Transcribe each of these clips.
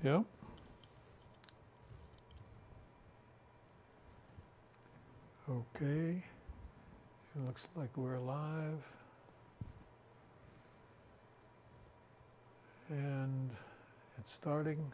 Yeah. Okay. It looks like we're live. And it's starting.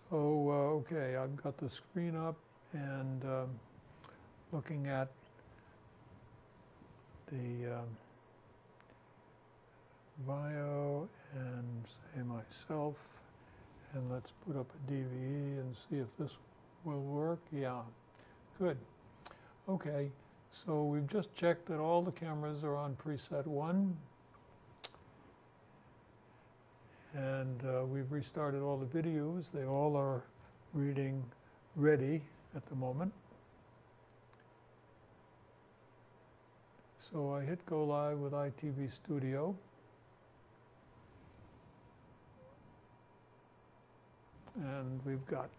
So, okay, I've got the screen up and looking at the bio and say myself, and let's put up a DVE and see if this will work. Yeah, good. Okay, so we've just checked that all the cameras are on preset 1. And we've restarted all the videos. They all are reading ready at the moment. So I hit go live with iTV Studio. And we've got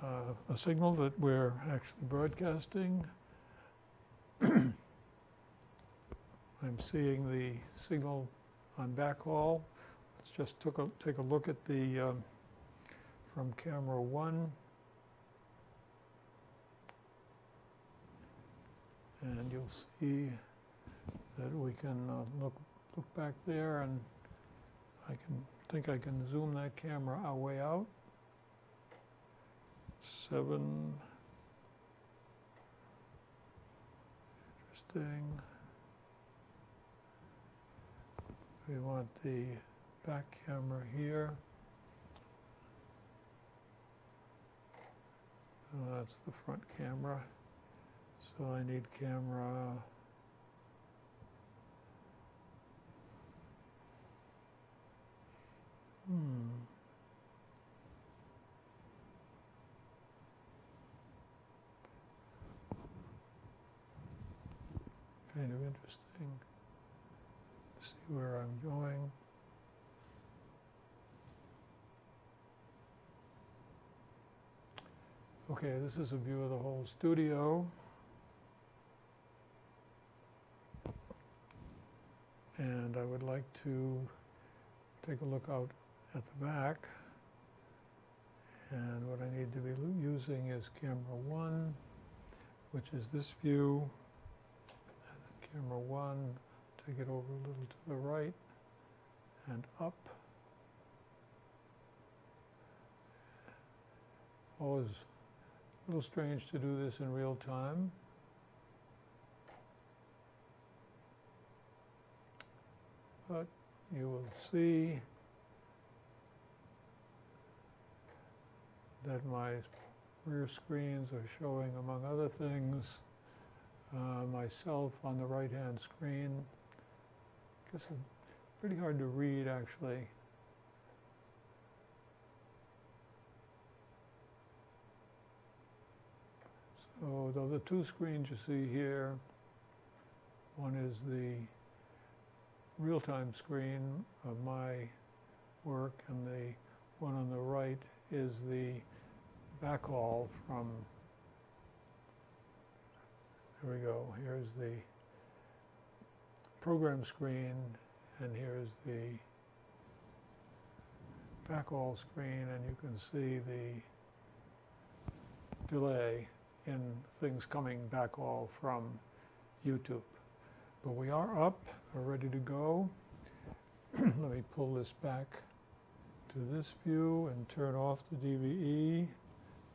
a signal that we're actually broadcasting. I'm seeing the signal on backhaul. Let's just take a look at the from camera 1. And you'll see that we can look back there, and I think I can zoom that camera way out. 7. Interesting. We want the back camera here. Oh, that's the front camera. So I need camera. Kind of interesting. See where I'm going. Okay, this is a view of the whole studio. And I would like to take a look out at the back. And what I need to be using is camera 1, which is this view. And then camera 1, take it over a little to the right and up. Always a little strange to do this in real time. But you will see that my rear screens are showing, among other things, myself on the right-hand screen. I guess it's pretty hard to read, actually. So the two screens you see here, one is the real-time screen of my work, and the one on the right is the backhaul from, there we go, here's the program screen, and here's the backhaul screen, and you can see the delay in things coming backhaul from YouTube. But we are up, we're ready to go. Let me pull this back to this view and turn off the DVE,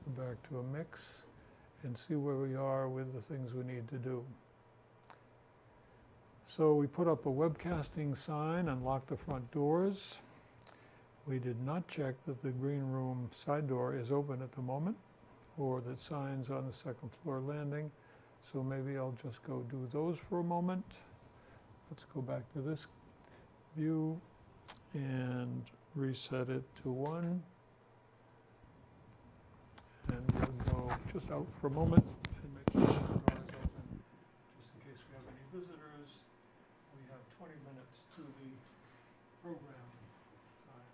go back to a mix, and see where we are with the things we need to do. So we put up a webcasting sign and locked the front doors. We did not check that the green room side door is open at the moment, or that signs on the second floor landing. So maybe I'll just go do those for a moment. Let's go back to this view and reset it to 1. And we'll go just out for a moment and make sure the door is open, just in case we have any visitors. We have 20 minutes to the program time.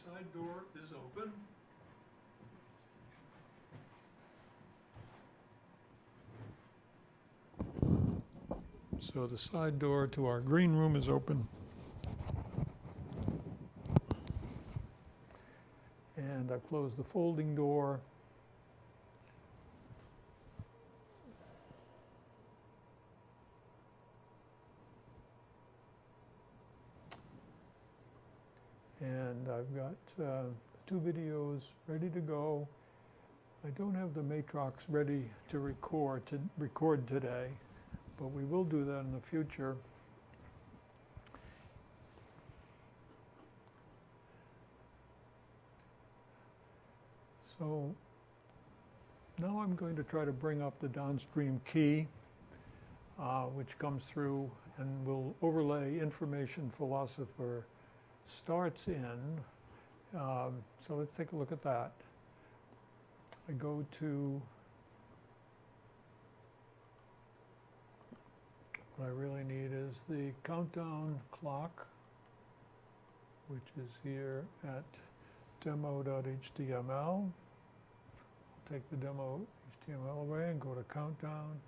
side door is open. So the side door to our green room is open. And I've closed the folding door. And I've got the 2 videos ready to go. I don't have the matrox ready to record today, but we will do that in the future. So now I'm going to try to bring up the downstream key, which comes through and will overlay information philosopher starts in. So let's take a look at that. I go to what I really need is the countdown clock, which is here at demo.html. I'll take the demo HTML away and go to countdown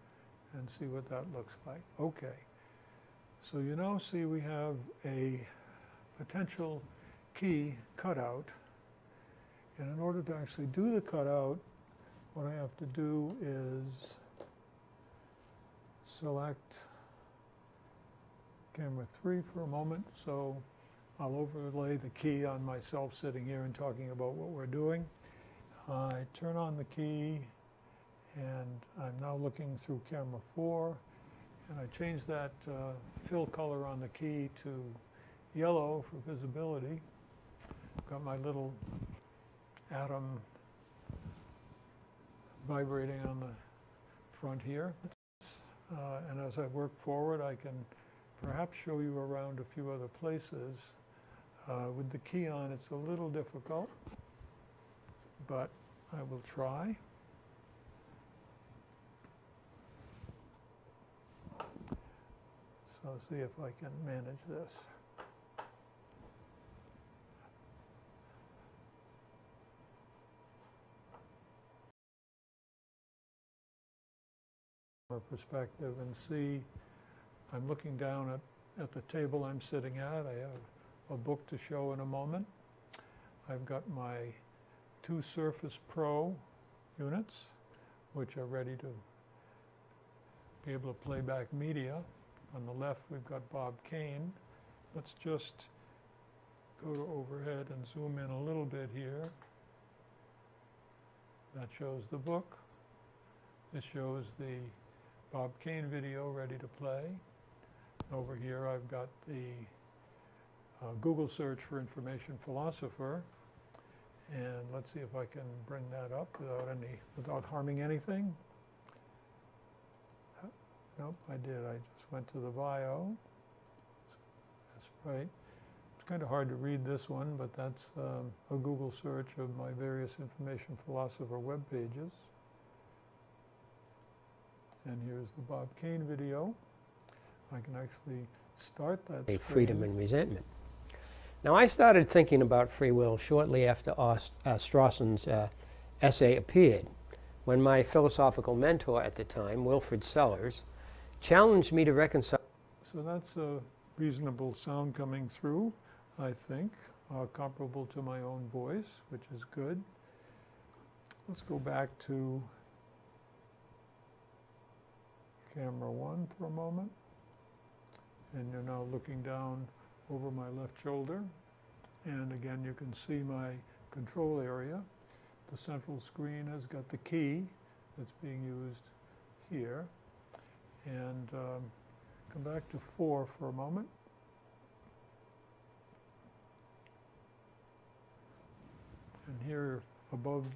and see what that looks like. Okay, so you now see we have a potential key cutout, and in order to actually do the cutout, what I have to do is select camera 3 for a moment. So I'll overlay the key on myself sitting here and talking about what we're doing. I turn on the key, and I'm now looking through camera 4, and I change that fill color on the key to yellow for visibility. Got my little atom vibrating on the front here. And as I work forward, I can perhaps show you around a few other places. With the key on, it's a little difficult, but I will try. So see if I can manage this. Perspective and see, I'm looking down at the table I'm sitting at. I have a book to show in a moment. I've got my 2 Surface Pro units, which are ready to be able to play back media. On the left, we've got Bob Kane. Let's just go to overhead and zoom in a little bit here. That shows the book. This shows the Bob Kane video ready to play. Over here I've got the Google search for information philosopher, and let's see if I can bring that up without harming anything. Nope, I did. I just went to the bio. That's right. It's kind of hard to read this one, but that's a Google search of my various information philosopher web pages. And here's the Bob Kane video. I can actually start that screen. Freedom and resentment. Now, I started thinking about free will shortly after Strawson's essay appeared, when my philosophical mentor at the time, Wilfrid Sellers, challenged me to reconcile. So that's a reasonable sound coming through, I think, comparable to my own voice, which is good. Let's go back to camera 1 for a moment, and you're now looking down over my left shoulder, and again you can see my control area. The central screen has got the key that's being used here, and come back to 4 for a moment. And here above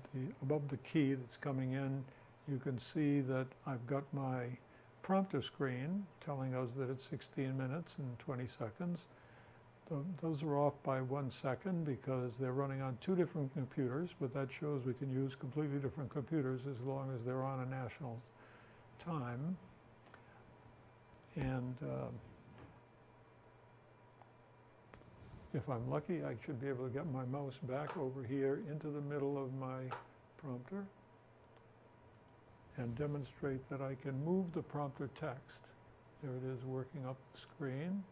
the key that's coming in, you can see that I've got my prompter screen telling us that it's 16 minutes and 20 seconds. Those are off by 1 second because they're running on 2 different computers, but that shows we can use completely different computers as long as they're on a national time. And If I'm lucky, I should be able to get my mouse back over here into the middle of my prompter and demonstrate that I can move the prompter text. There it is working up the screen.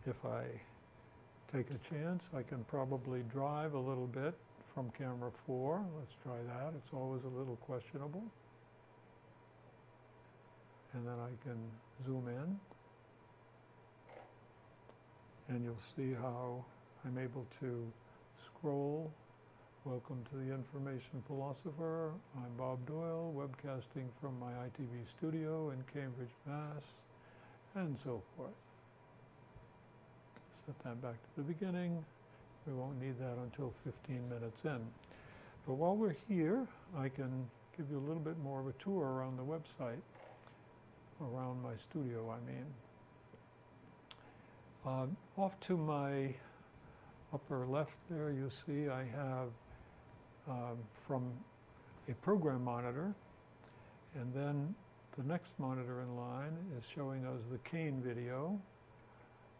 If I take a chance, I can probably drive a little bit from camera 4. Let's try that. It's always a little questionable. And then I can zoom in. And you'll see how I'm able to scroll. Welcome to the Information Philosopher. I'm Bob Doyle, webcasting from my iTV studio in Cambridge, Mass, and so forth. Set that back to the beginning. We won't need that until 15 minutes in. But while we're here, I can give you a little bit more of a tour around the website, around my studio, I mean. Off to my upper left there, you see I have from a program monitor, and then the next monitor in line is showing us the Kane video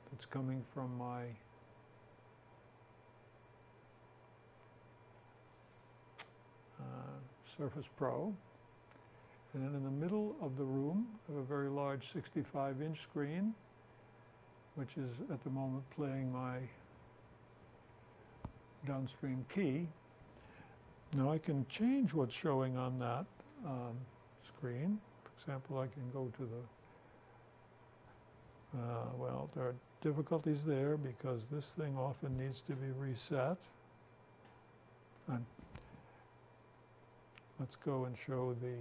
that's coming from my Surface Pro. And then in the middle of the room, I have a very large 65-inch screen, which is at the moment playing my downstream key. Now I can change what's showing on that screen. For example, I can go to the, well, there are difficulties there because this thing often needs to be reset. Let's go and show the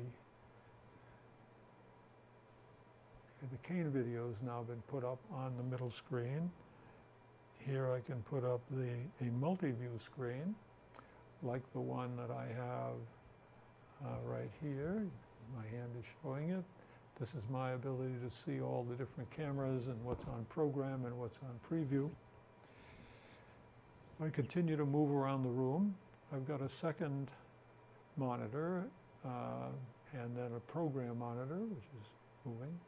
Kane video has now been put up on the middle screen. Here I can put up a multi-view screen, like the one that I have right here. My hand is showing it. This is my ability to see all the different cameras and what's on program and what's on preview. I continue to move around the room. I've got a second monitor and then a program monitor, which is moving.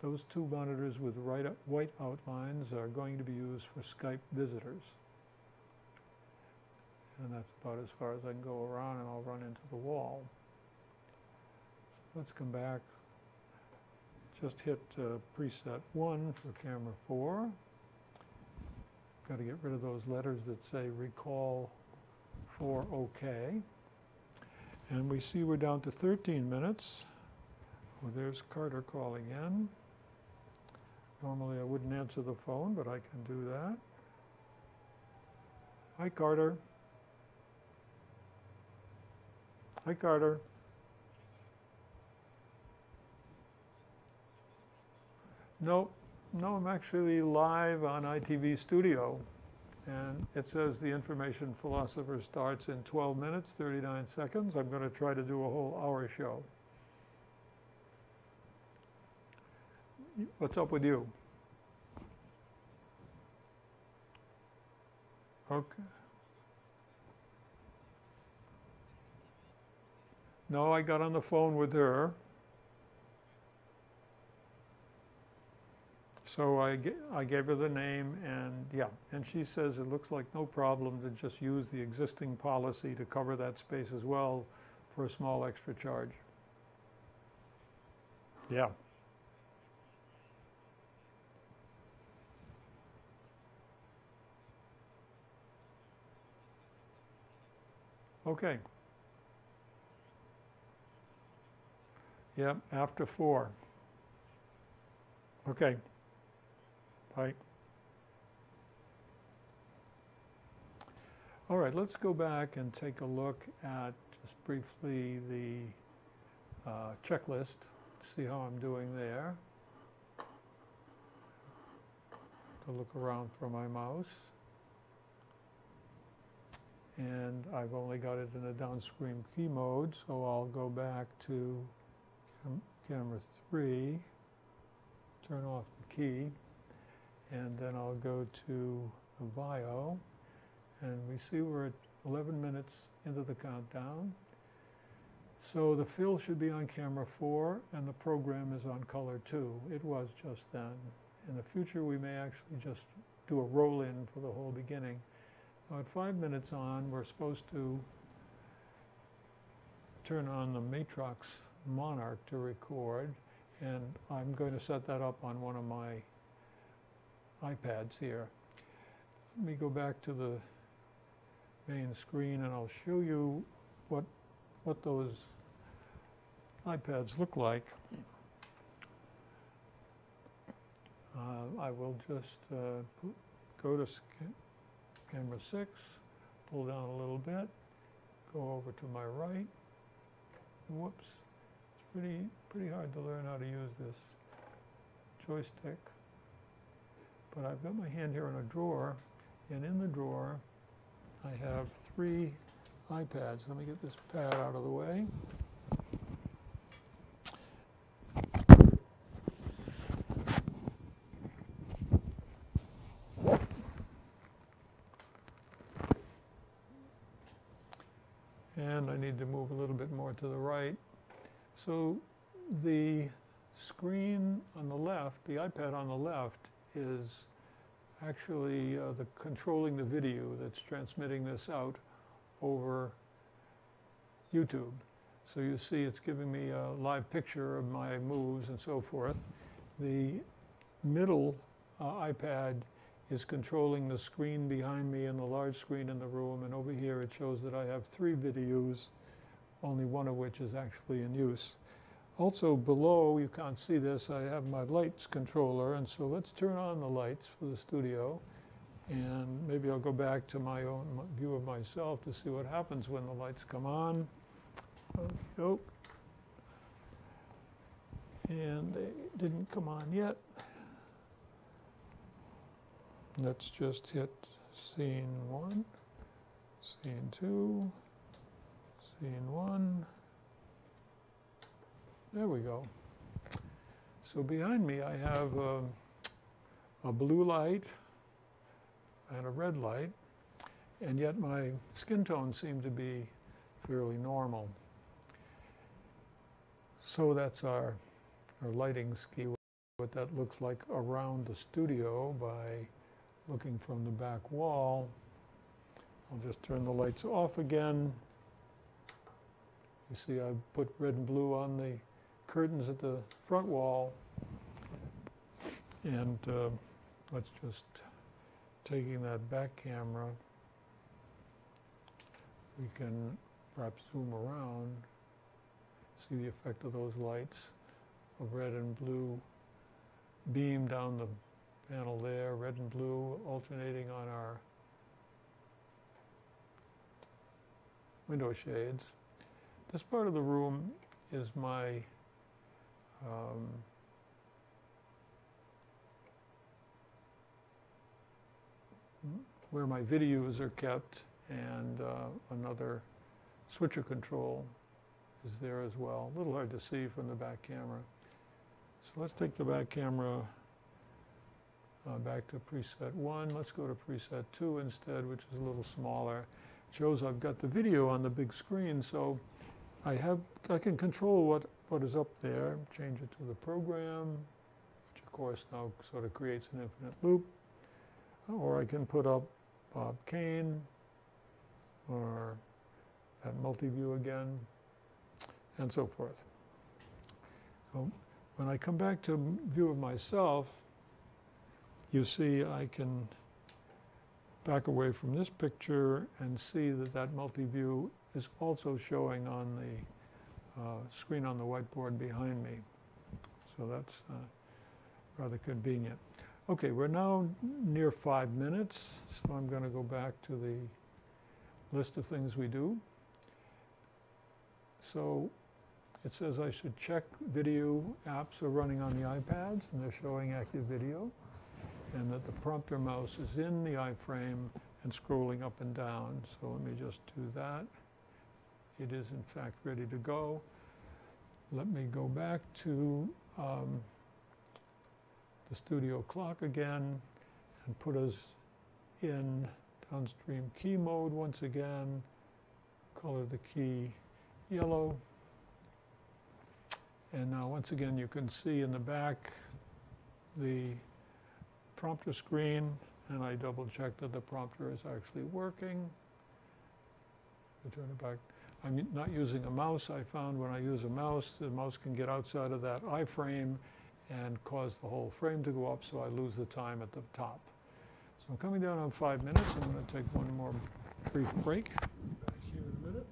Those two monitors with white outlines are going to be used for Skype visitors. And that's about as far as I can go around, and I'll run into the wall. So let's come back. Just hit preset 1 for camera 4. Got to get rid of those letters that say recall for OK. And we see we're down to 13 minutes. Oh, there's Carter calling in. Normally I wouldn't answer the phone, but I can do that. Hi, Carter. Hi, Carter. Nope, no, I'm actually live on iTV Studio. And it says the Information Philosopher starts in 12 minutes, 39 seconds. I'm going to try to do a whole hour show. What's up with you? Okay. No, I got on the phone with her. So I gave her the name, and yeah, and she says it looks like no problem to just use the existing policy to cover that space as well for a small extra charge. Yeah. Okay. Yep, after 4. Okay. Bye. All right, let's go back and take a look at, just briefly, the checklist, see how I'm doing there. To look around for my mouse. And I've only got it in a downstream key mode, so I'll go back to camera 3, turn off the key, and then I'll go to the bio, and we see we're at 11 minutes into the countdown. So the fill should be on camera 4, and the program is on color 2. It was just then. in the future we may actually just do a roll-in for the whole beginning. Now at 5 minutes on, we're supposed to turn on the Matrox Monarch to record, and I'm going to set that up on one of my iPads here. Let me go back to the main screen and I'll show you what those iPads look like. I will just go to camera 6, pull down a little bit, go over to my right. Whoops, it's pretty hard to learn how to use this joystick. But I've got my hand here in a drawer, and in the drawer I have 3 iPads. Let me get this pad out of the way. And I need to move a little bit more to the right. So the screen on the left, the iPad on the left, is actually controlling the video that's transmitting this out over YouTube. So you see it's giving me a live picture of my moves and so forth. The middle iPad is controlling the screen behind me and the large screen in the room, and over here it shows that I have 3 videos, only one of which is actually in use. Also below, you can't see this, I have my lights controller, and so let's turn on the lights for the studio, and maybe I'll go back to my own view of myself to see what happens when the lights come on. Oh, and they didn't come on yet. Let's just hit scene 1, scene 2, scene 1. There we go. So behind me I have a blue light and a red light, and yet my skin tones seem to be fairly normal. So that's our lighting scheme, what that looks like around the studio by looking from the back wall. I'll just turn the lights off again. You see I put red and blue on the curtains at the front wall. And let's just, taking that back camera, we can perhaps zoom around, see the effect of those lights of red and blue beam down the panel there, red and blue alternating on our window shades. This part of the room is my where my videos are kept, and another switcher control is there as well. A little hard to see from the back camera. So let's take the back camera back to preset 1. Let's go to preset 2 instead, which is a little smaller. It shows I've got the video on the big screen, so I can control what is up there, change it to the program, which of course now sort of creates an infinite loop, or I can put up Bob Kane, or that multi-view again, and so forth. So when I come back to view of myself, you see I can back away from this picture and see that multi-view is also showing on the screen on the whiteboard behind me. So that's rather convenient. Okay, we're now near 5 minutes, so I'm going to go back to the list of things we do. So it says I should check video apps are running on the iPads and they're showing active video, and that the prompter mouse is in the iframe and scrolling up and down. So let me just do that. It is in fact ready to go. Let me go back to the studio clock again and put us in downstream key mode once again. Color the key yellow. And now once again you can see in the back the prompter screen, and I double check that the prompter is actually working. I turn it back. I'm not using a mouse. I found when I use a mouse, the mouse can get outside of that iframe and cause the whole frame to go up, so I lose the time at the top. So I'm coming down on 5 minutes. I'm going to take one more brief break. Back here in a minute.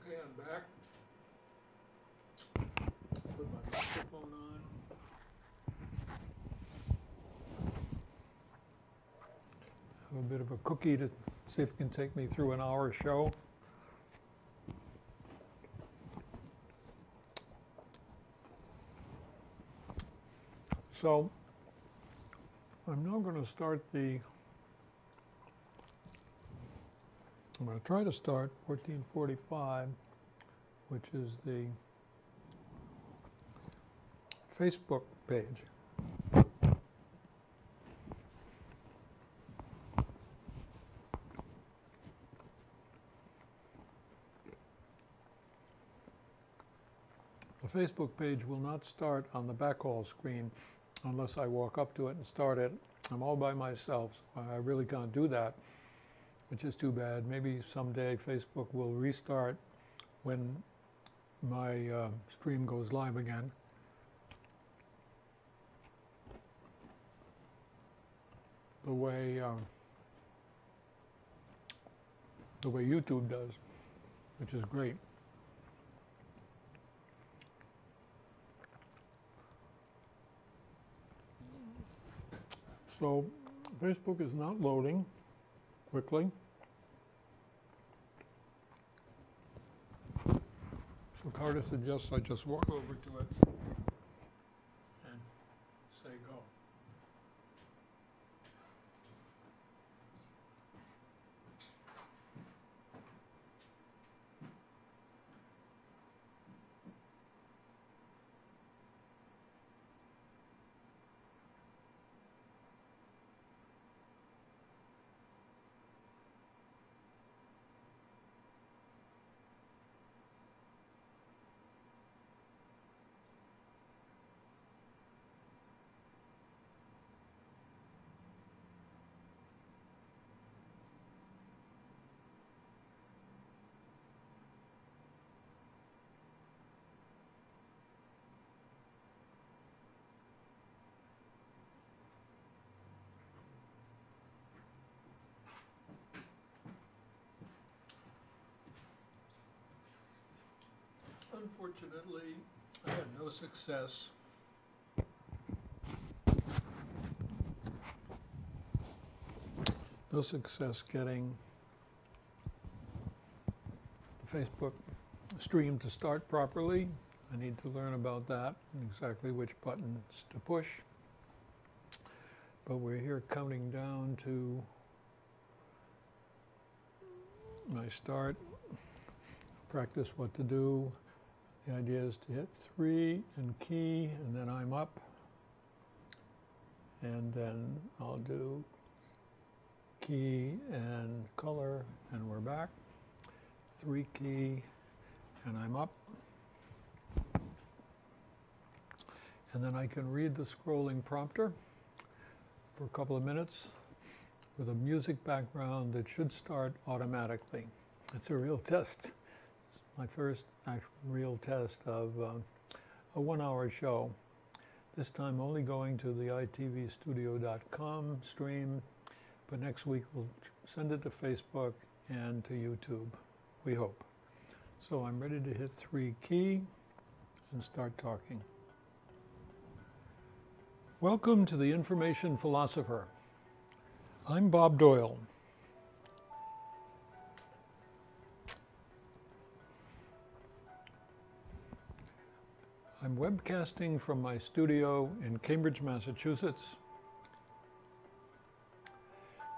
Okay, I'm back. Put my microphone on. Have a bit of a cookie to see if it can take me through an hour show. So I'm now going to start I'm going to try to start 1445, which is the Facebook page. The Facebook page will not start on the backhaul screen unless I walk up to it and start it. I'm all by myself, so I really can't do that, which is too bad. Maybe someday Facebook will restart when my stream goes live again. The way YouTube does, which is great. So Facebook is not loading quickly. So Carter suggests I just walk over to it and say go. Unfortunately, I had no success getting the Facebook stream to start properly. I need to learn about that and exactly which buttons to push. But we're here counting down to my start. Practice what to do. The idea is to hit 3 and key, and then I'm up. And then I'll do key and color, and we're back. 3 key, and I'm up. And then I can read the scrolling prompter for a couple of minutes with a music background that should start automatically. It's a real test. It's my first actual real test of a 1-hour show. This time only going to the itvstudio.com stream, but next week we'll send it to Facebook and to YouTube, we hope. So I'm ready to hit 3 key and start talking. Welcome to the Information Philosopher. I'm Bob Doyle. I'm webcasting from my studio in Cambridge, Massachusetts,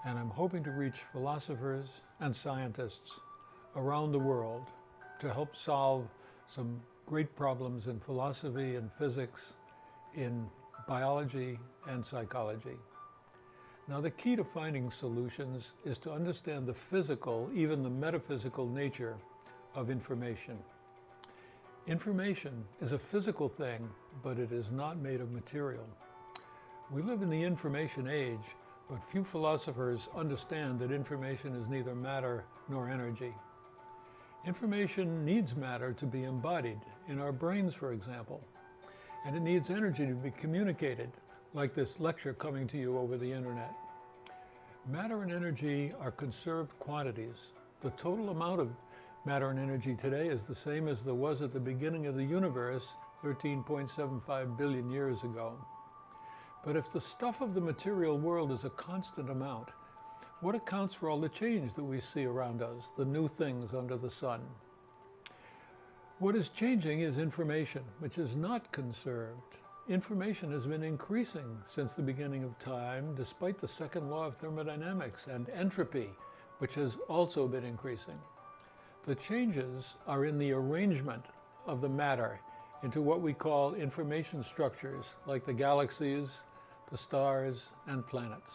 and I'm hoping to reach philosophers and scientists around the world to help solve some great problems in philosophy and physics, in biology and psychology. Now, the key to finding solutions is to understand the physical, even the metaphysical nature of information. Information is a physical thing, but it is not made of material. We live in the information age, but few philosophers understand that information is neither matter nor energy. Information needs matter to be embodied, in our brains, for example. And it needs energy to be communicated, like this lecture coming to you over the internet. Matter and energy are conserved quantities. The total amount of matter and energy today is the same as there was at the beginning of the universe 13.75 billion years ago. But if the stuff of the material world is a constant amount, what accounts for all the change that we see around us, the new things under the sun? What is changing is information, which is not conserved. Information has been increasing since the beginning of time, despite the second law of thermodynamics and entropy, which has also been increasing. The changes are in the arrangement of the matter into what we call information structures, like the galaxies, the stars, and planets.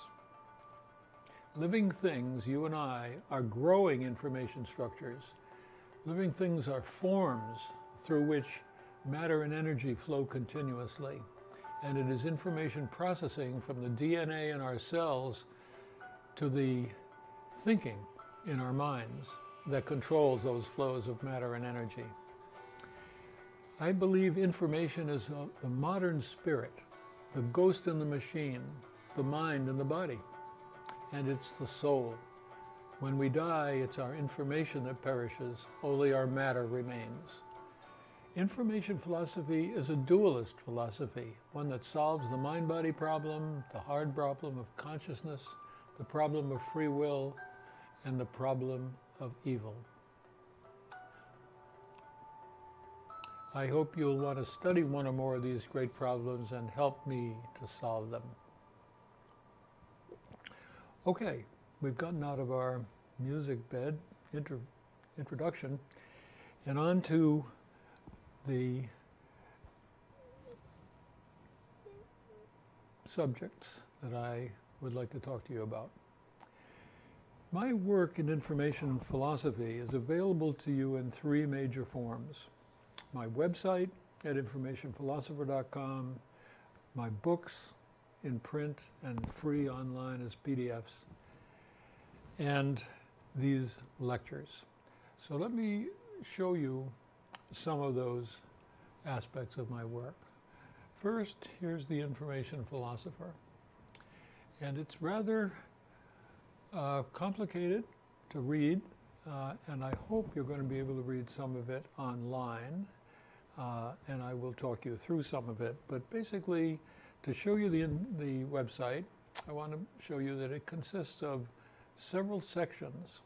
Living things, you and I, are growing information structures. Living things are forms through which matter and energy flow continuously. And it is information processing from the DNA in our cells to the thinking in our minds that controls those flows of matter and energy. I believe information is the modern spirit, the ghost in the machine, the mind in the body, and it's the soul. When we die, it's our information that perishes, only our matter remains. Information philosophy is a dualist philosophy, one that solves the mind-body problem, the hard problem of consciousness, the problem of free will, and the problem of evil. I hope you'll want to study one or more of these great problems and help me to solve them. Okay, we've gotten out of our music bed introduction and on to the subjects that I would like to talk to you about. My work in information philosophy is available to you in 3 major forms. My website at informationphilosopher.com, my books in print and free online as PDFs, and these lectures. So let me show you some of those aspects of my work. First, here's the Information Philosopher. And it's rather complicated to read, and I hope you're going to be able to read some of it online, and I will talk you through some of it. But basically, to show you the website, I want to show you that it consists of several sections.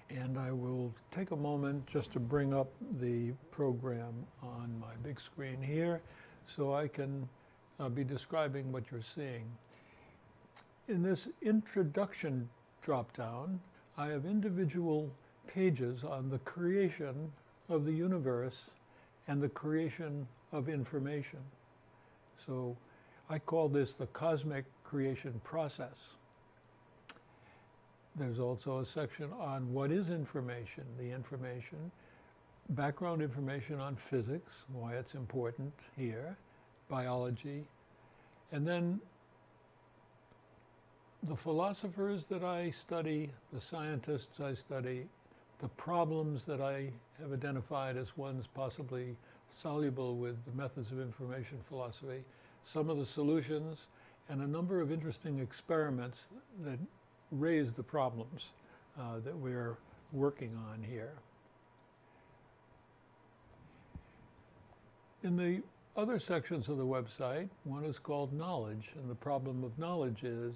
And I will take a moment just to bring up the program on my big screen here so I can be describing what you're seeing. In this introduction drop-down, I have individual pages on the creation of the universe and the creation of information. So I call this the cosmic creation process. There's also a section on what is information, the information, background information on physics, why it's important here, biology, and then the philosophers that I study, the scientists I study, the problems that I have identified as ones possibly soluble with the methods of information philosophy, some of the solutions, and a number of interesting experiments that raise the problems that we're working on here. In the other sections of the website, one is called knowledge, and the problem of knowledge is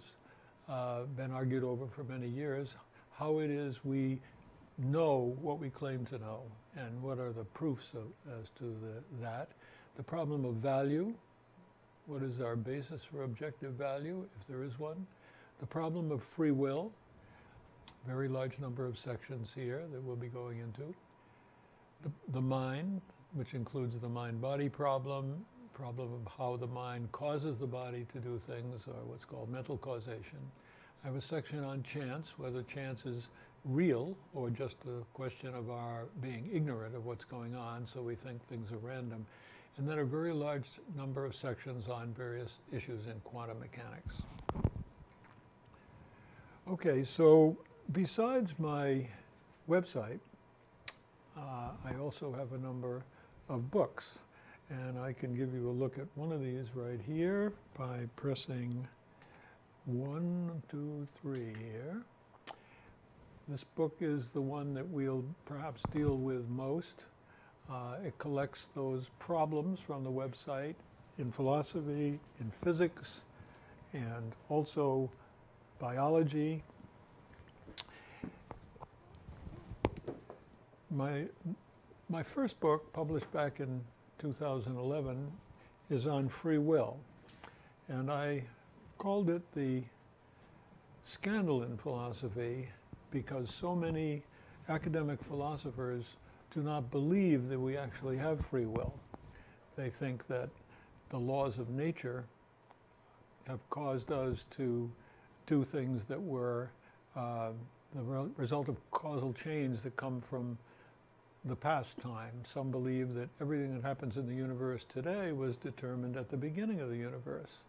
been argued over for many years, how it is we know what we claim to know, and what are the proofs as to that. The problem of value, what is our basis for objective value, if there is one. The problem of free will, very large number of sections here that we'll be going into. The mind, which includes the mind-body problem of how the mind causes the body to do things, or what's called mental causation. I have a section on chance, whether chance is real or just a question of our being ignorant of what's going on, so we think things are random. And then a very large number of sections on various issues in quantum mechanics. Okay, so besides my website, I also have a number of books. And I can give you a look at one of these right here by pressing 1, 2, 3 here. This book is the one that we'll perhaps deal with most. It collects those problems from the website in philosophy, in physics, and also biology. My first book, published back in 2011, is on free will. And I called it the scandal in philosophy because so many academic philosophers do not believe that we actually have free will. They think that the laws of nature have caused us to do things that were the result of causal chains that come from the past time. Some believe that everything that happens in the universe today was determined at the beginning of the universe.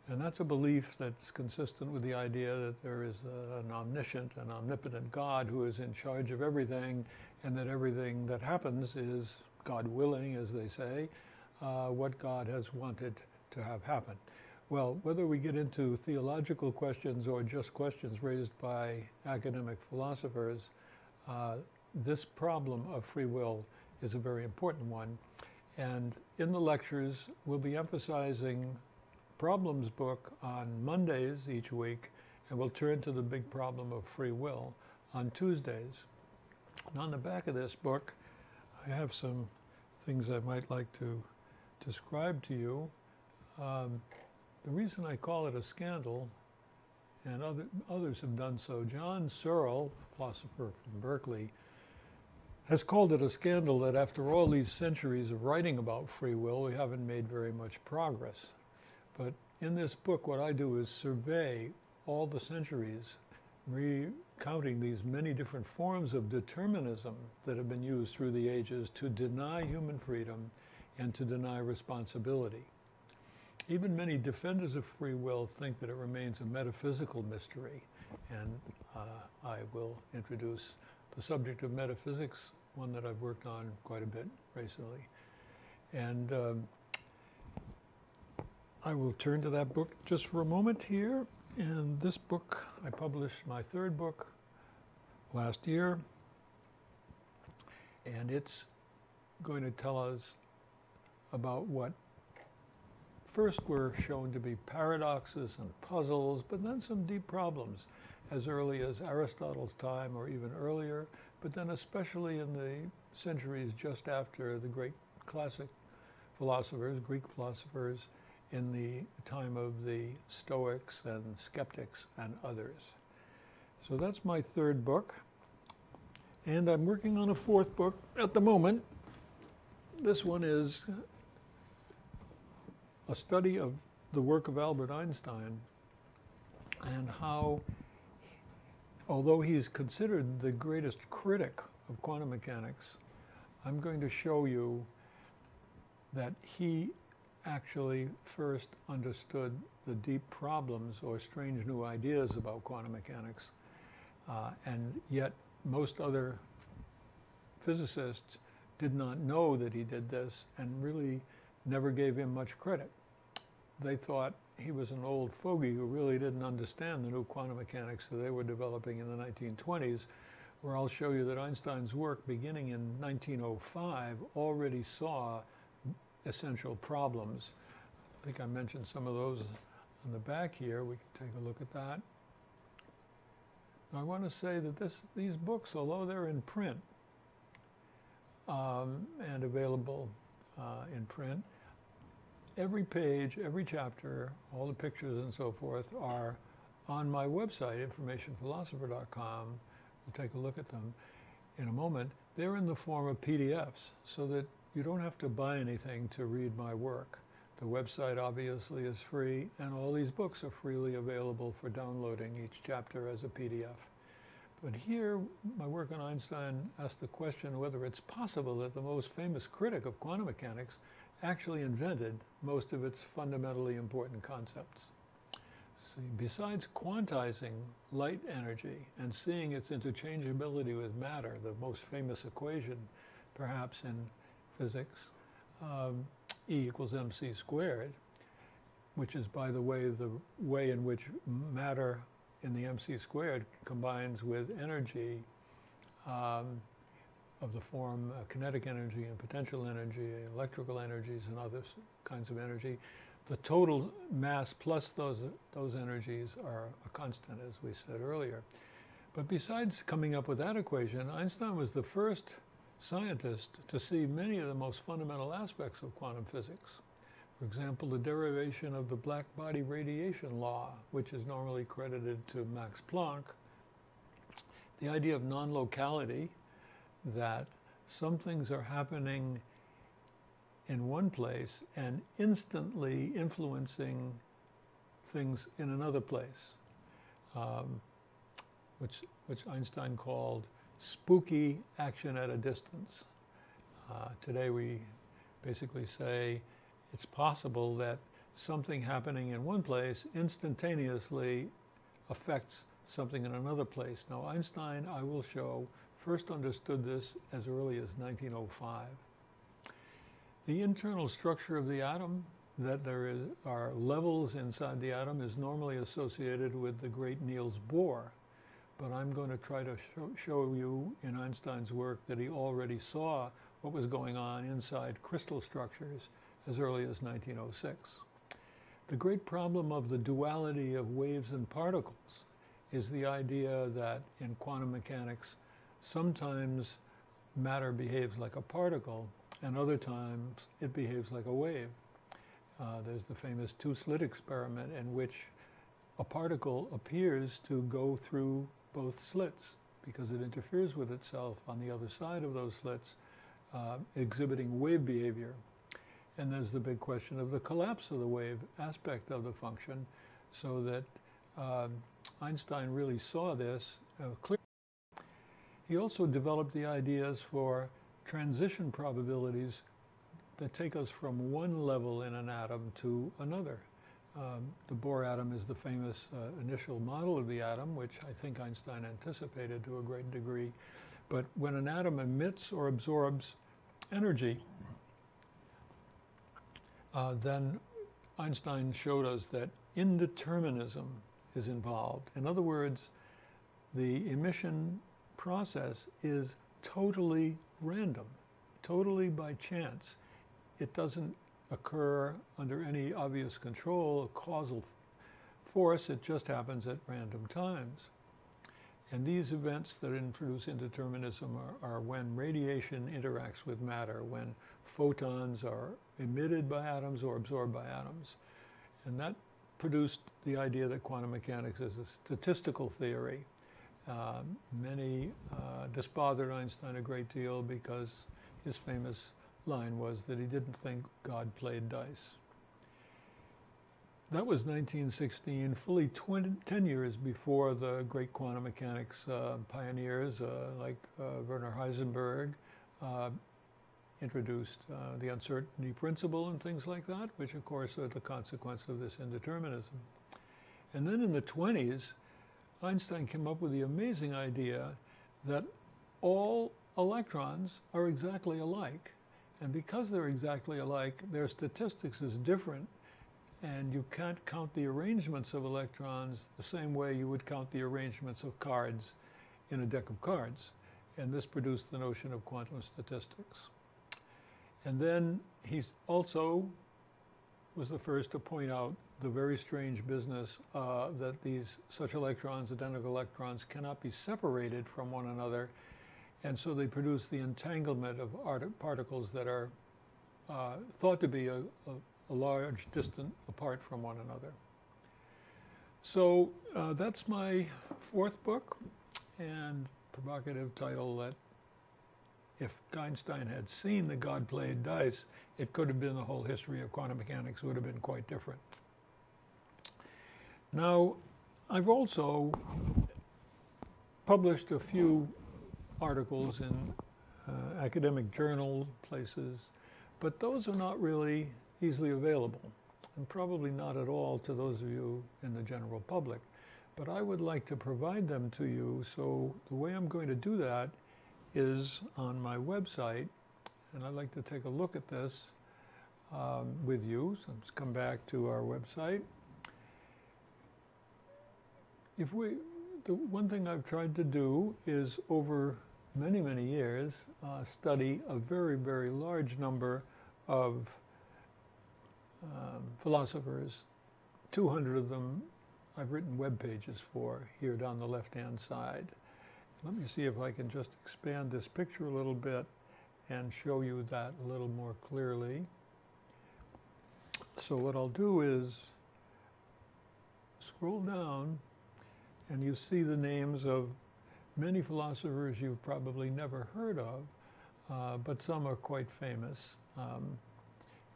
And that's a belief that's consistent with the idea that there is an omniscient and omnipotent God who is in charge of everything, and that everything that happens is, God willing, as they say, what God has wanted to have happen. Well, whether we get into theological questions or just questions raised by academic philosophers, this problem of free will is a very important one. And in the lectures, we'll be emphasizing Problems book on Mondays each week, and we'll turn to the big problem of free will on Tuesdays. And on the back of this book, I have some things I might like to describe to you. The reason I call it a scandal, and others have done so, John Searle, philosopher from Berkeley, has called it a scandal that after all these centuries of writing about free will, we haven't made very much progress. But in this book, what I do is survey all the centuries, recounting these many different forms of determinism that have been used through the ages to deny human freedom and to deny responsibility. Even many defenders of free will think that it remains a metaphysical mystery, and I will introduce the subject of metaphysics, one that I've worked on quite a bit recently. And I will turn to that book just for a moment here. And this book, I published my third book last year, and it's going to tell us about what first were shown to be paradoxes and puzzles, but then some deep problems. as early as Aristotle's time or even earlier, but then especially in the centuries just after the great classic philosophers, Greek philosophers, in the time of the Stoics and skeptics and others. So that's my third book. And I'm working on a fourth book at the moment. This one is a study of the work of Albert Einstein and how, although he's considered the greatest critic of quantum mechanics, I'm going to show you that he actually first understood the deep problems or strange new ideas about quantum mechanics, and yet most other physicists did not know that he did this and really never gave him much credit. They thought he was an old fogey who really didn't understand the new quantum mechanics that they were developing in the 1920s, where I'll show you that Einstein's work beginning in 1905 already saw essential problems. I think I mentioned some of those on the back here. We can take a look at that. Now, I want to say that these books, although they're in print and available in print, every page, every chapter, all the pictures and so forth are on my website, informationphilosopher.com. We'll take a look at them in a moment. They're in the form of PDFs so that you don't have to buy anything to read my work. The website obviously is free, and all these books are freely available for downloading each chapter as a PDF. But here, my work on Einstein asked the question whether it's possible that the most famous critic of quantum mechanics actually invented most of its fundamentally important concepts. See, besides quantizing light energy and seeing its interchangeability with matter, the most famous equation perhaps in physics, E equals mc squared, which is, by the way in which matter in the mc squared combines with energy of the form kinetic energy and potential energy, electrical energies and other kinds of energy. The total mass plus those energies are a constant, as we said earlier. But besides coming up with that equation, Einstein was the first scientist to see many of the most fundamental aspects of quantum physics. For example, the derivation of the black body radiation law, which is normally credited to Max Planck, the idea of non-locality, that some things are happening in one place and instantly influencing things in another place, which Einstein called spooky action at a distance. Today we basically say it's possible that something happening in one place instantaneously affects something in another place. Now, Einstein, I will show, first understood this as early as 1905. The internal structure of the atom, that are levels inside the atom, is normally associated with the great Niels Bohr. But I'm going to try to show you in Einstein's work that he already saw what was going on inside crystal structures as early as 1906. The great problem of the duality of waves and particles is the idea that in quantum mechanics, sometimes matter behaves like a particle, and other times it behaves like a wave. There's the famous two-slit experiment in which a particle appears to go through both slits because it interferes with itself on the other side of those slits, exhibiting wave behavior. And there's the big question of the collapse of the wave aspect of the function, so that Einstein really saw this clearly. He also developed the ideas for transition probabilities that take us from one level in an atom to another. The Bohr atom is the famous initial model of the atom, which I think Einstein anticipated to a great degree. But when an atom emits or absorbs energy, then Einstein showed us that indeterminism is involved. In other words, the emission process is totally random, totally by chance. It doesn't occur under any obvious control, a causal force. It just happens at random times. And these events that introduce indeterminism are when radiation interacts with matter, when photons are emitted by atoms or absorbed by atoms. And that produced the idea that quantum mechanics is a statistical theory. This bothered Einstein a great deal because his famous line was that he didn't think God played dice. That was 1916, fully 10 years before the great quantum mechanics pioneers like Werner Heisenberg introduced the uncertainty principle and things like that, which of course are the consequence of this indeterminism. And then in the 20s, Einstein came up with the amazing idea that all electrons are exactly alike. And because they're exactly alike, their statistics is different. And you can't count the arrangements of electrons the same way you would count the arrangements of cards in a deck of cards. And this produced the notion of quantum statistics. And then he also was the first to point out the very strange business that such electrons, identical electrons, cannot be separated from one another. And so they produce the entanglement of particles that are thought to be a large distance apart from one another. So that's my fourth book, and provocative title that if Einstein had seen the God played dice, it could have been the whole history of quantum mechanics would have been quite different. Now, I've also published a few articles in academic journal places, but those are not really easily available, and probably not at all to those of you in the general public. But I would like to provide them to you, so the way I'm going to do that is on my website, and I'd like to take a look at this with you. So let's come back to our website. The one thing I've tried to do is over many, many years study a very, very large number of philosophers. 200 of them I've written web pages for here down the left-hand side. Let me see if I can just expand this picture a little bit and show you that a little more clearly. So what I'll do is scroll down, and you see the names of many philosophers you've probably never heard of, but some are quite famous.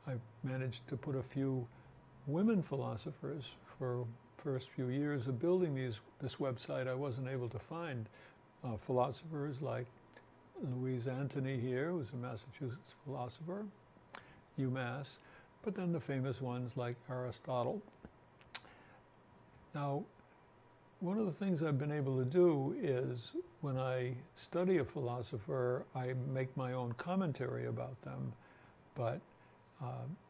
I've managed to put a few women philosophers. For first few years of building this website, I wasn't able to find philosophers like Louise Antony here, who's a Massachusetts philosopher, UMass, but then the famous ones like Aristotle. Now, one of the things I've been able to do is when I study a philosopher, I make my own commentary about them, but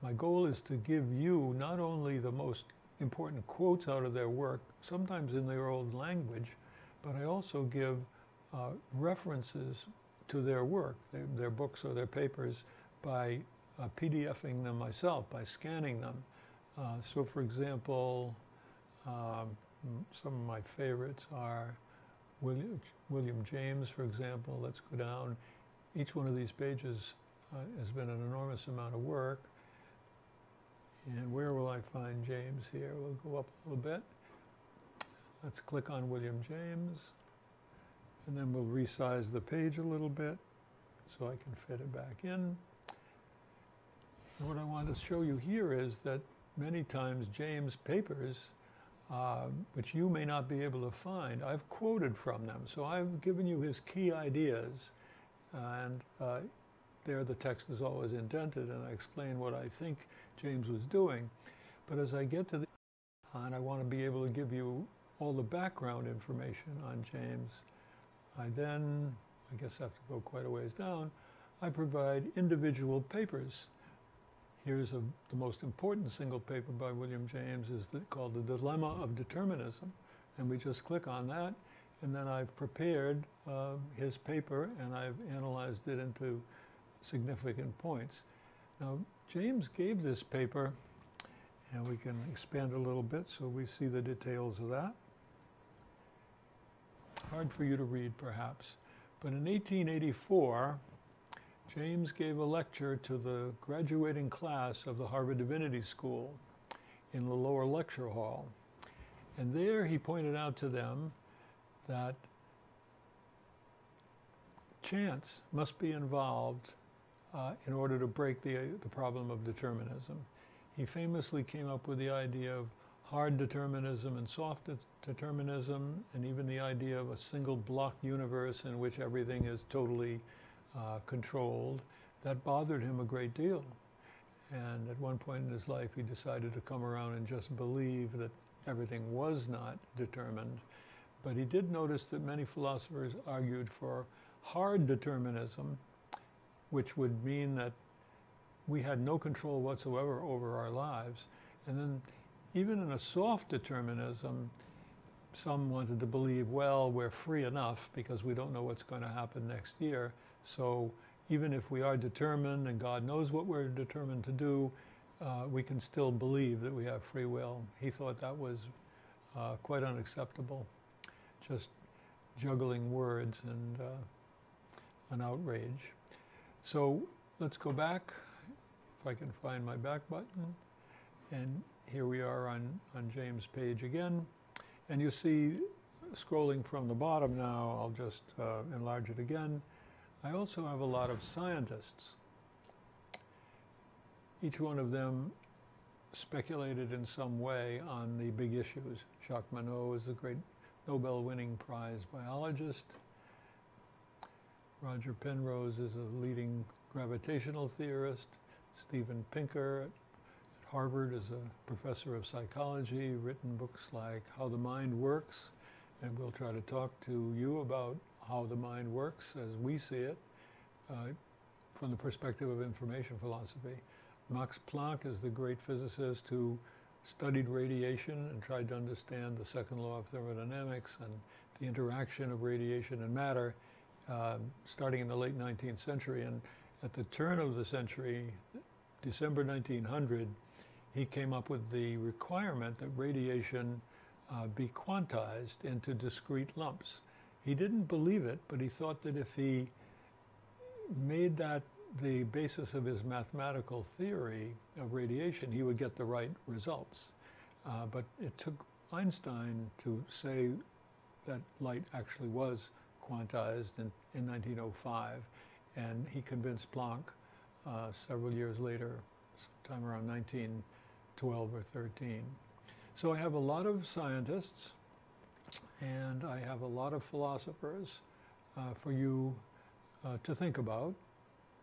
my goal is to give you not only the most important quotes out of their work, sometimes in their old language, but I also give references to their work, their books or their papers, by PDFing them myself, by scanning them. So for example, some of my favorites are William James, for example. Let's go down. Each one of these pages has been an enormous amount of work. And where will I find James here? We'll go up a little bit. Let's click on William James. And then we'll resize the page a little bit so I can fit it back in. And what I want to show you here is that many times James' papers, which you may not be able to find, I've quoted from them. So I've given you his key ideas, and there the text is always indented, and I explain what I think James was doing. But as I get to the and I want to be able to give you all the background information on James, I then, I guess I have to go quite a ways down, I provide individual papers. Here's the most important single paper by William James, is called The Dilemma of Determinism. And we just click on that, and then I've prepared his paper, and I've analyzed it into significant points. Now, James gave this paper, and we can expand a little bit so we see the details of that. hard for you to read perhaps, but in 1884, James gave a lecture to the graduating class of the Harvard Divinity School in the lower lecture hall. And there he pointed out to them that chance must be involved in order to break the problem of determinism. He famously came up with the idea of hard determinism and soft determinism, and even the idea of a single block universe in which everything is totally controlled. That bothered him a great deal. And at one point in his life, he decided to come around and just believe that everything was not determined. But he did notice that many philosophers argued for hard determinism, which would mean that we had no control whatsoever over our lives. And then even in a soft determinism, some wanted to believe, well, we're free enough because we don't know what's going to happen next year. So even if we are determined and God knows what we're determined to do, we can still believe that we have free will. He thought that was quite unacceptable, just juggling words and an outrage. So let's go back, if I can find my back button. And here we are on James' page again. And you see, scrolling from the bottom now, I'll just enlarge it again. I also have a lot of scientists. Each one of them speculated in some way on the big issues. Jacques Monod is the great Nobel-winning prize biologist. Roger Penrose is a leading gravitational theorist. Stephen Pinker at Harvard is a professor of psychology, written books like How the Mind Works, and we'll try to talk to you about how the mind works as we see it from the perspective of information philosophy. Max Planck is the great physicist who studied radiation and tried to understand the second law of thermodynamics and the interaction of radiation and matter starting in the late 19th century. And at the turn of the century, December 1900, he came up with the requirement that radiation be quantized into discrete lumps. He didn't believe it, but he thought that if he made that the basis of his mathematical theory of radiation, he would get the right results. But it took Einstein to say that light actually was quantized in 1905, and he convinced Planck several years later, sometime around 1912 or 13. So I have a lot of scientists, and I have a lot of philosophers for you to think about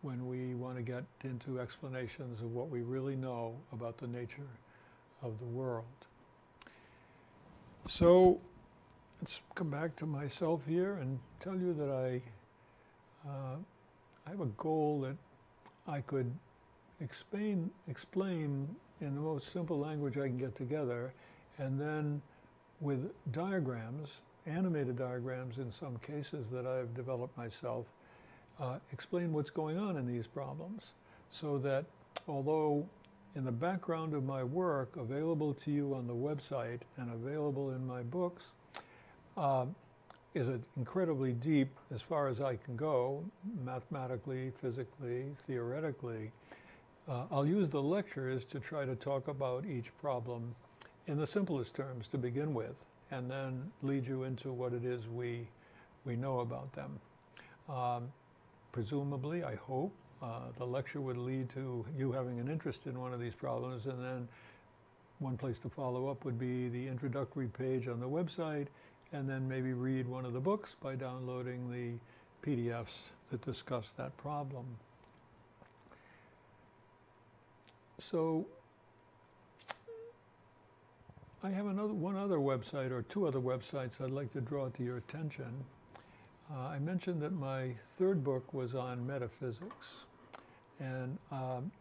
when we want to get into explanations of what we really know about the nature of the world. So let's come back to myself here and tell you that I have a goal that I could explain in the most simple language I can get together, and then with diagrams, animated diagrams in some cases that I've developed myself, explain what's going on in these problems, so that although in the background of my work, available to you on the website and available in my books, is incredibly deep as far as I can go, mathematically, physically, theoretically. I'll use the lectures to try to talk about each problem in the simplest terms to begin with, and then lead you into what it is we know about them. Presumably, I hope, the lecture would lead to you having an interest in one of these problems, and then one place to follow up would be the introductory page on the website, and then maybe read one of the books by downloading the PDFs that discuss that problem. So I have one other website, or two other websites I'd like to draw to your attention. I mentioned that my third book was on metaphysics. And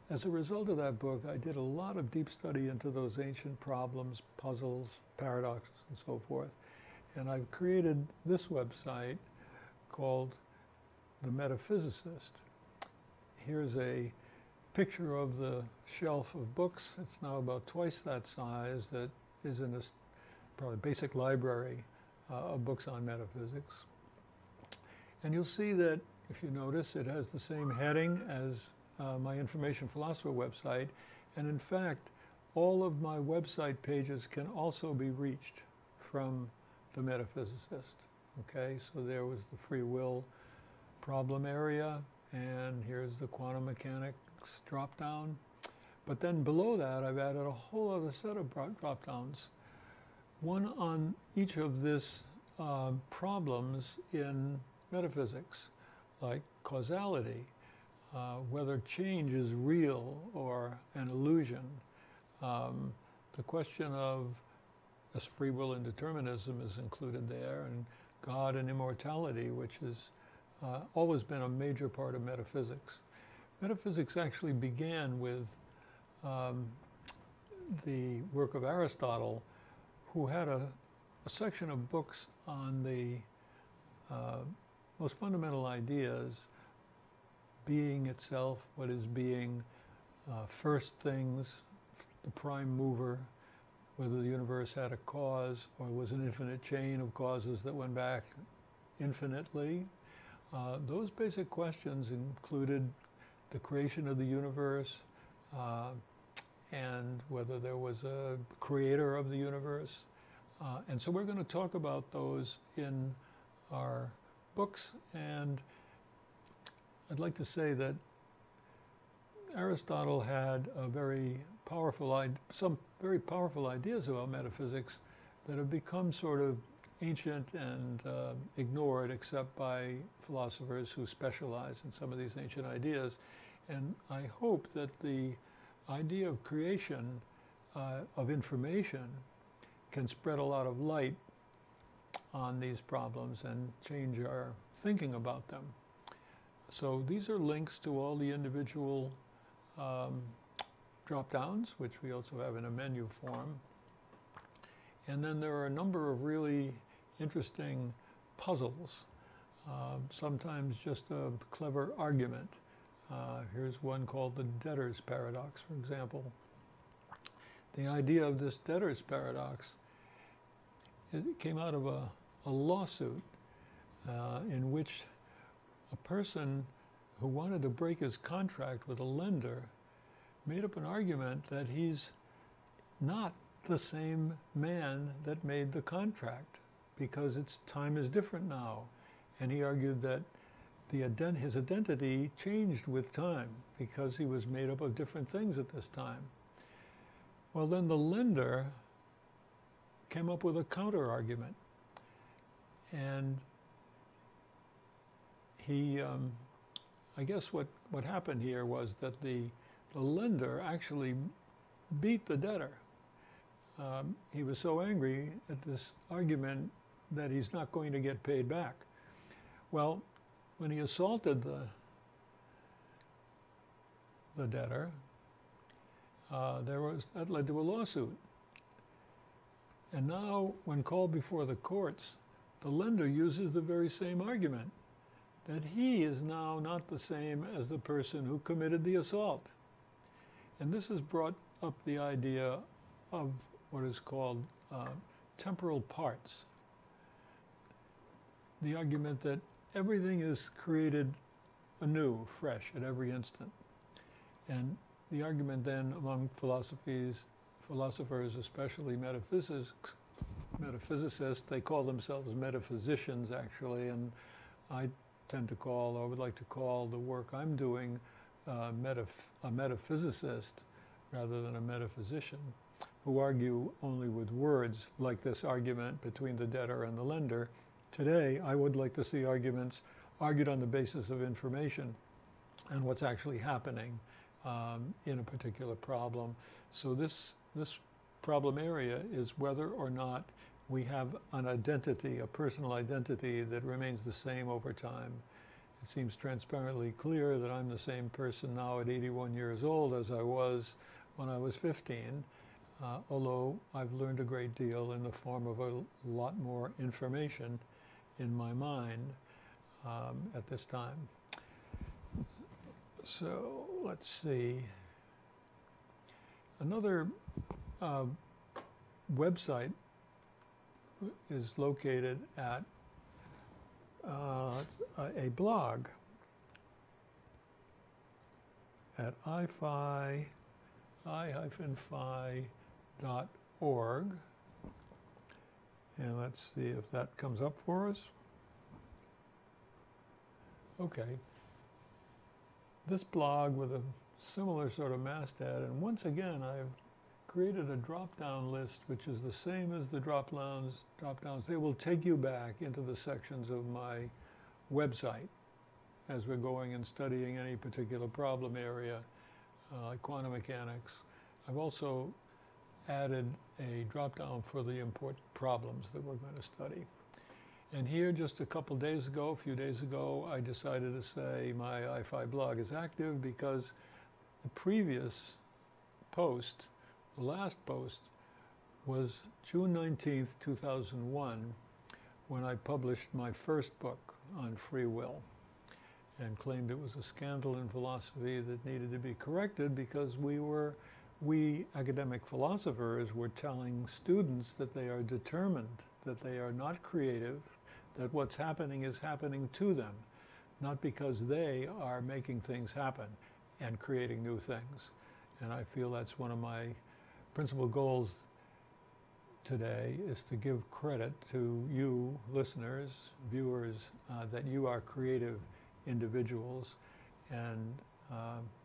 as a result of that book, I did a lot of deep study into those ancient problems, puzzles, paradoxes, and so forth. And I've created this website called The Metaphysicist. Here's a picture of the shelf of books. It's now about twice that size, that is in a probably basic library of books on metaphysics. And you'll see that, if you notice, it has the same heading as my Information Philosopher website. And in fact, all of my website pages can also be reached from the metaphysicist. Okay, so there was the free will problem area, and here's the quantum mechanics drop down. But then below that, I've added a whole other set of drop downs, one on each of these problems in metaphysics, like causality, whether change is real or an illusion, the question of free will and determinism is included there, and God and immortality, which has always been a major part of metaphysics. Metaphysics actually began with the work of Aristotle, who had a section of books on the most fundamental ideas: being itself, what is being, first things, the prime mover, whether the universe had a cause or was an infinite chain of causes that went back infinitely. Those basic questions included the creation of the universe, and whether there was a creator of the universe. And so we're going to talk about those in our books. And I'd like to say that Aristotle had some very powerful ideas about metaphysics that have become sort of ancient and ignored, except by philosophers who specialize in some of these ancient ideas. And I hope that the idea of creation of information can spread a lot of light on these problems and change our thinking about them. So these are links to all the individual drop-downs, which we also have in a menu form. And then there are a number of really interesting puzzles, sometimes just a clever argument. Here's one called the debtor's paradox, for example. The idea of this debtor's paradox, it came out of a lawsuit in which a person who wanted to break his contract with a lender made up an argument that he's not the same man that made the contract, because time is different now. And he argued that his identity changed with time because he was made up of different things at this time. Well, then the lender came up with a counter argument, and he, I guess what happened here was that the lender actually beat the debtor. He was so angry at this argument that he's not going to get paid back. Well, when he assaulted the debtor, that led to a lawsuit. And now, when called before the courts, the lender uses the very same argument, that he is now not the same as the person who committed the assault. And this has brought up the idea of what is called temporal parts. The argument that everything is created anew, fresh, at every instant. And the argument then among philosophers, especially metaphysicists, they call themselves metaphysicians actually, and I would like to call the work I'm doing a metaphysicist rather than a metaphysician, who argue only with words, like this argument between the debtor and the lender. Today, I would like to see arguments argued on the basis of information and what's actually happening in a particular problem. So this problem area is whether or not we have an identity, a personal identity that remains the same over time. It seems transparently clear that I'm the same person now at 81 years old as I was when I was 15, although I've learned a great deal in the form of a lot more information in my mind at this time. So let's see. Another website is located at a blog at i-phi.org. And let's see if that comes up for us. Okay. This blog with a similar sort of masthead, and once again I've created a drop-down list which is the same as the drop-downs. They will take you back into the sections of my website as we're going and studying any particular problem area, like quantum mechanics. I've also added a drop-down for the important problems that we're going to study. And here, just a few days ago, I decided to say my iPhi blog is active because the previous post, the last post, was June 19th, 2001, when I published my first book on free will and claimed it was a scandal in philosophy that needed to be corrected because we academic philosophers were telling students that they are determined, that they are not creative, that what's happening is happening to them, not because they are making things happen and creating new things. And I feel that's one of my principal goals today, is to give credit to you, listeners, viewers, that you are creative individuals and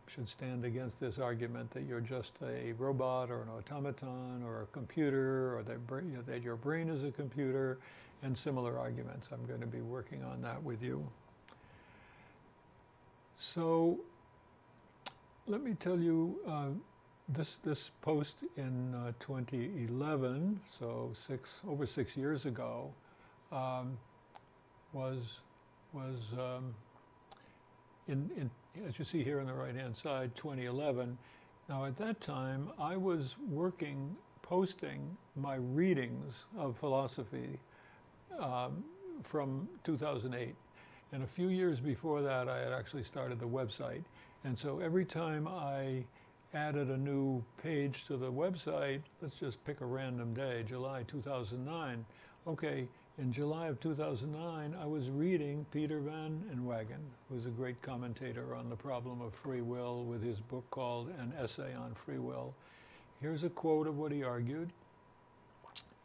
should stand against this argument that you're just a robot or an automaton or a computer, or that your brain is a computer, and similar arguments. I'm going to be working on that with you. So let me tell you, this post in 2011, so over 6 years ago, was in as you see here on the right-hand side, 2011. Now at that time, I was posting my readings of philosophy from 2008. And a few years before that, I had actually started the website. And so every time I added a new page to the website, let's just pick a random day, July 2009. Okay, in July of 2009, I was reading Peter Van Inwagen, who was a great commentator on the problem of free will with his book called An Essay on Free Will. Here's a quote of what he argued.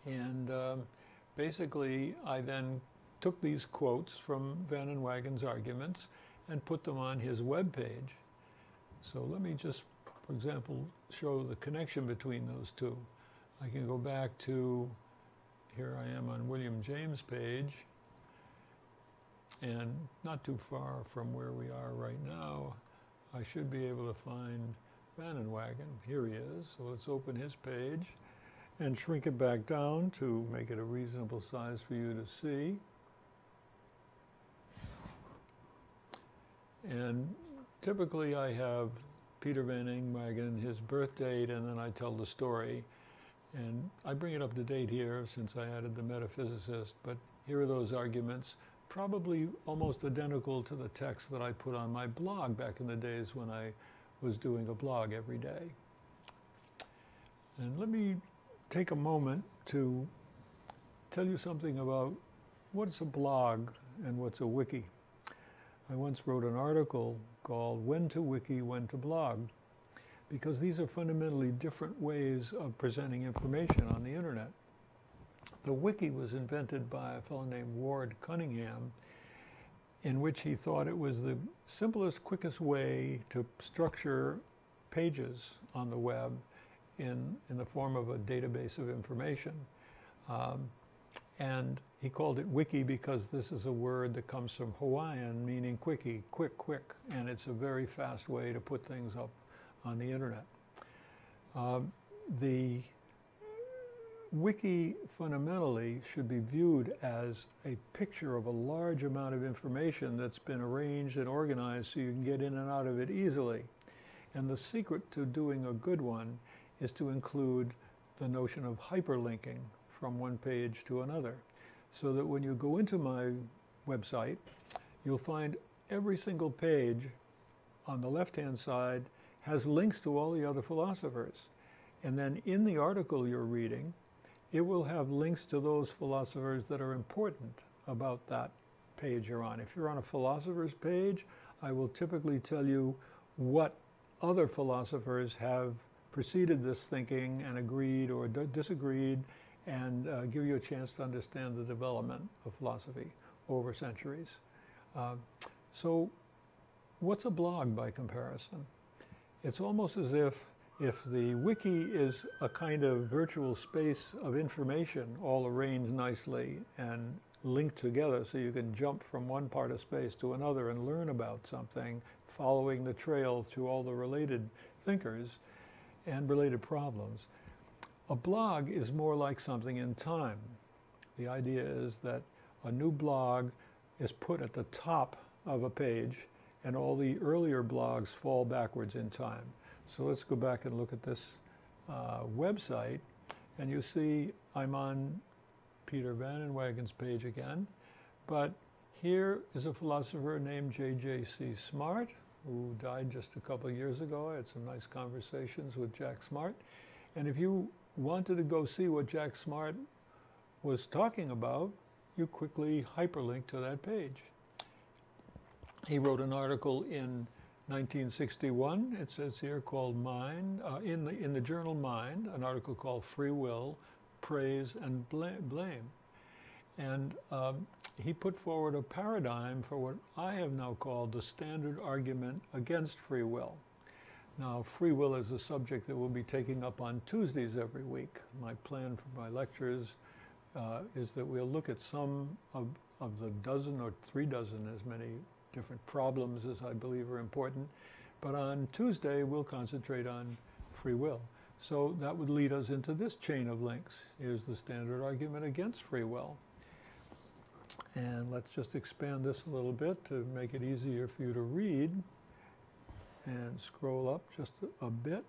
And basically, I then took these quotes from Van Inwagen's arguments and put them on his webpage. So let me just, for example, show the connection between those two. I can go back to, here I am on William James' page, and not too far from where we are right now, I should be able to find Van Inwagen. Here he is. So let's open his page and shrink it back down to make it a reasonable size for you to see. And typically I have Peter Van Inwagen, his birth date, and then I tell the story. And I bring it up to date here since I added the metaphysicist, but here are those arguments, probably almost identical to the text that I put on my blog back in the days when I was doing a blog every day. And let me take a moment to tell you something about what's a blog and what's a wiki. I once wrote an article called When to Wiki, When to Blog, because these are fundamentally different ways of presenting information on the internet. The wiki was invented by a fellow named Ward Cunningham, in which he thought it was the simplest, quickest way to structure pages on the web in the form of a database of information. And he called it wiki because this is a word that comes from Hawaiian, meaning quickie, quick, quick, and it's a very fast way to put things up on the internet. The wiki fundamentally should be viewed as a picture of a large amount of information that's been arranged and organized so you can get in and out of it easily. And the secret to doing a good one is to include the notion of hyperlinking from one page to another, so that when you go into my website, you'll find every single page on the left-hand side has links to all the other philosophers. And then in the article you're reading, it will have links to those philosophers that are important about that page you're on. If you're on a philosopher's page, I will typically tell you what other philosophers have preceded this thinking and agreed or disagreed, and give you a chance to understand the development of philosophy over centuries. So what's a blog by comparison? It's almost as if the wiki is a kind of virtual space of information all arranged nicely and linked together so you can jump from one part of space to another and learn about something, following the trail to all the related thinkers and related problems. A blog is more like something in time. The idea is that a new blog is put at the top of a page and all the earlier blogs fall backwards in time. So let's go back and look at this website, and you see I'm on Peter Van Inwagen's page again, but here is a philosopher named J.J.C. Smart, who died just a couple of years ago. I had some nice conversations with Jack Smart, and if you wanted to go see what Jack Smart was talking about, you quickly hyperlink to that page. He wrote an article in 1961, it says here, called Mind, in the journal Mind, an article called Free Will, Praise and Blame. And he put forward a paradigm for what I have now called the standard argument against free will. Now, free will is a subject that we'll be taking up on Tuesdays every week. My plan for my lectures is that we'll look at some of the dozen or 3 dozen, as many different problems as I believe are important. But on Tuesday, we'll concentrate on free will. So that would lead us into this chain of links. Here's the standard argument against free will. And let's just expand this a little bit to make it easier for you to read. And scroll up just a bit.